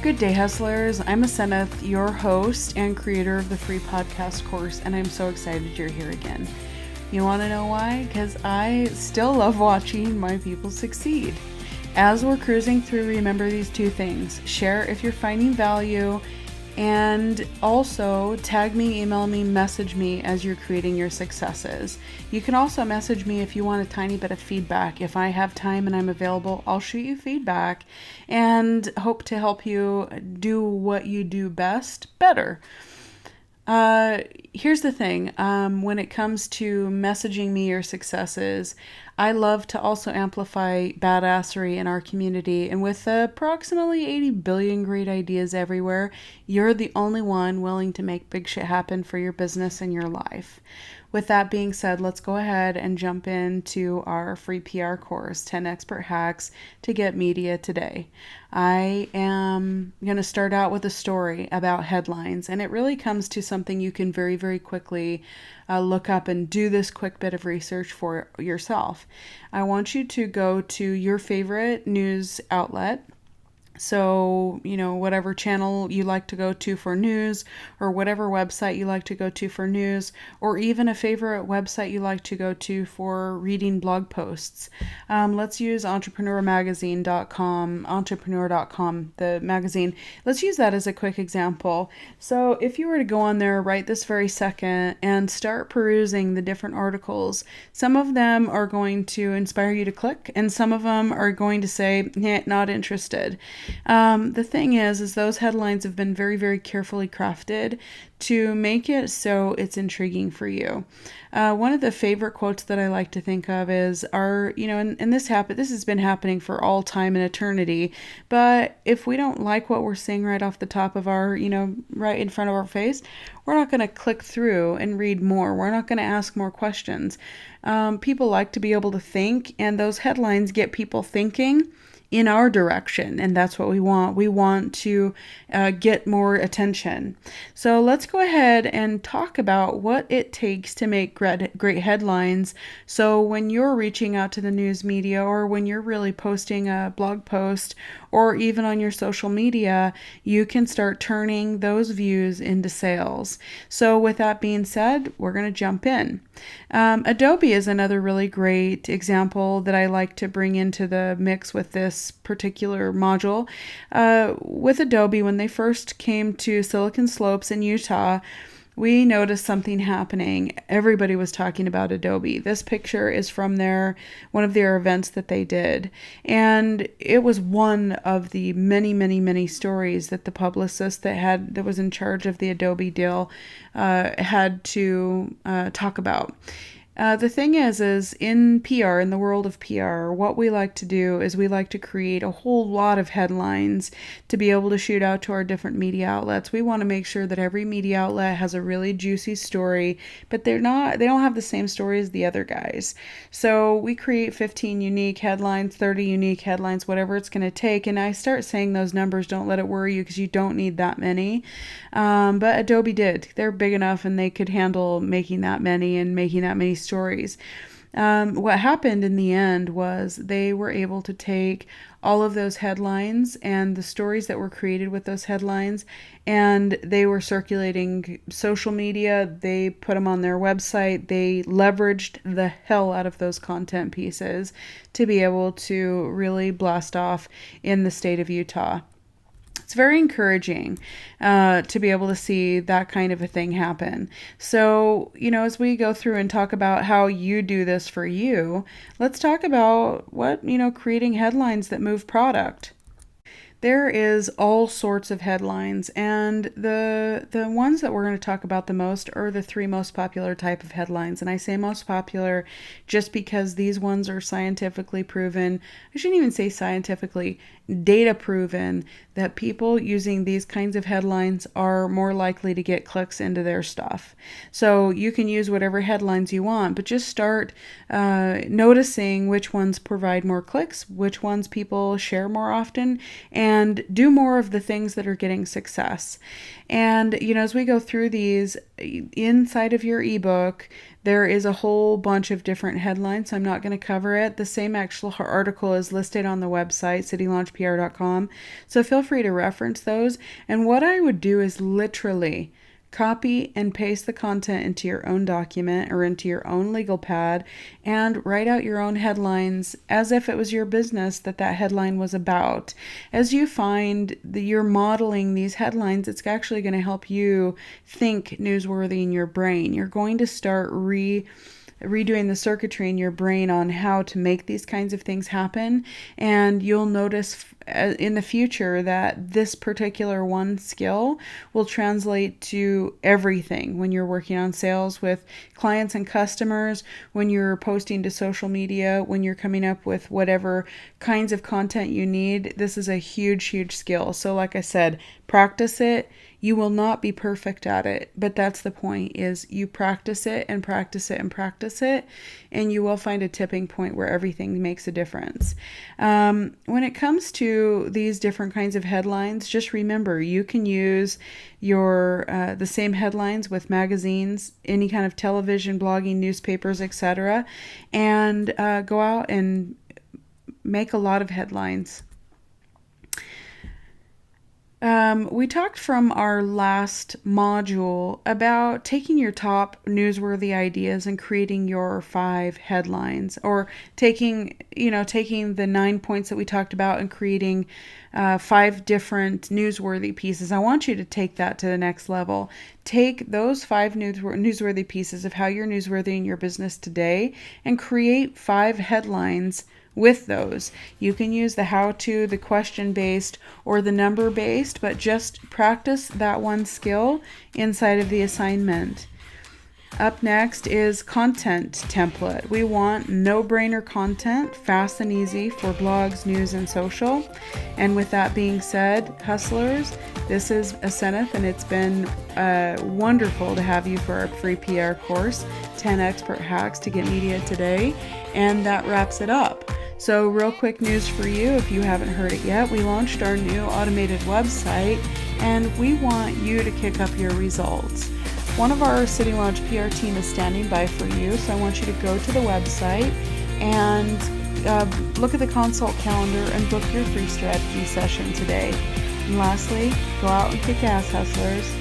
Good day, Hustlers. I'm Aseneth, your host and creator of the free podcast course, and I'm so excited you're here again. You want to know why? Because I still love watching my people succeed. As we're cruising through, remember these two things. Share if you're finding value, and also tag me, email me, message me as you're creating your successes. You can also message me if you want a tiny bit of feedback. If I have time and I'm available, I'll shoot you feedback and hope to help you do what you do best better. Here's the thing. When it comes to messaging me your successes, I love to also amplify badassery in our community. And with approximately 80 billion great ideas everywhere, you're the only one willing to make big shit happen for your business and your life. With that being said, let's go ahead and jump into our free PR course, 10 Expert Hacks to Get Media Today. I am going to start out with a story about headlines, and it really comes to something you can very, very quickly look up and do this quick bit of research for yourself. I want you to go to your favorite news outlet. So, whatever channel you like to go to for news, or whatever website you like to go to for news, or even a favorite website you like to go to for reading blog posts. Let's use entrepreneurmagazine.com, the magazine. Let's use that as a quick example. So if you were to go on there right this very second and start perusing the different articles, some of them are going to inspire you to click, and some of them are going to say, not interested. The thing is those headlines have been very, very carefully crafted to make it so it's intriguing for you. One of the favorite quotes that I like to think of is and this has been happening for all time and eternity, but if we don't like what we're seeing right off the top of our, right in front of our face, we're not going to click through and read more. We're not going to ask more questions. People like to be able to think, and those headlines get people thinking in our direction, and that's what we want. We want to get more attention. So let's go ahead and talk about what it takes to make great headlines. So when you're reaching out to the news media, or when you're really posting a blog post, or even on your social media, you can start turning those views into sales. So with that being said, we're going to jump in. Adobe is another really great example that I like to bring into the mix with this particular module. With Adobe, when they first came to Silicon Slopes in Utah, we noticed something happening. Everybody was talking about Adobe. This picture is from one of their events that they did. And it was one of the many, many, many stories that the publicist that was in charge of the Adobe deal had to talk about. The thing is in PR, in the world of PR, what we like to do is we like to create a whole lot of headlines to be able to shoot out to our different media outlets. We want to make sure that every media outlet has a really juicy story, but they don't have the same story as the other guys. So we create 15 unique headlines, 30 unique headlines, whatever it's going to take. And I start saying those numbers, don't let it worry you, because you don't need that many. But Adobe did. They're big enough and they could handle making that many and making that many stories. What happened in the end was they were able to take all of those headlines and the stories that were created with those headlines, and they were circulating social media. They put them on their website. They leveraged the hell out of those content pieces to be able to really blast off in the state of Utah. It's very encouraging to be able to see that kind of a thing happen. So, as we go through and talk about how you do this for you, let's talk about creating headlines that move product. There is all sorts of headlines, and the ones that we're going to talk about the most are the three most popular type of headlines. And I say most popular just because these ones are scientifically proven. I shouldn't even say scientifically, data proven that people using these kinds of headlines are more likely to get clicks into their stuff. So you can use whatever headlines you want, but just start noticing which ones provide more clicks, which ones people share more often, and and do more of the things that are getting success. And, as we go through these, inside of your ebook, there is a whole bunch of different headlines. So I'm not going to cover it. The same actual article is listed on the website, citylaunchpr.com. So feel free to reference those. And what I would do is literally copy and paste the content into your own document or into your own legal pad and write out your own headlines as if it was your business that headline was about. As you find that you're modeling these headlines, it's actually going to help you think newsworthy in your brain. You're going to start redoing the circuitry in your brain on how to make these kinds of things happen, and you'll notice in the future that this particular one skill will translate to everything when you're working on sales with clients and customers, when you're posting to social media, when you're coming up with whatever kinds of content you need. This is a huge skill. So like I said, practice it. You will not be perfect at it, but that's the point, is you practice it and practice it and practice it, and you will find a tipping point where everything makes a difference. When it comes to these different kinds of headlines, just remember you can use the same headlines with magazines, any kind of television, blogging, newspapers, etc., and go out and make a lot of headlines. We talked from our last module about taking your top newsworthy ideas and creating your 5 headlines, or taking the 9 points that we talked about and creating 5 different newsworthy pieces. I want you to take that to the next level. Take those 5 newsworthy pieces of how you're newsworthy in your business today and create 5 headlines with those. You can use the how-to, the question-based, or the number-based, but just practice that one skill inside of the assignment. Up next is content template. We want no-brainer content, fast and easy for blogs, news, and social. And with that being said, hustlers, this is Aseneth, and it's been wonderful to have you for our free PR course, 10 Expert Hacks to Get Media Today. And that wraps it up. So real quick news for you, if you haven't heard it yet, we launched our new automated website, and we want you to kick up your results. One of our City Launch PR team is standing by for you, so I want you to go to the website and look at the consult calendar and book your free strategy session today. And lastly, go out and kick ass, hustlers.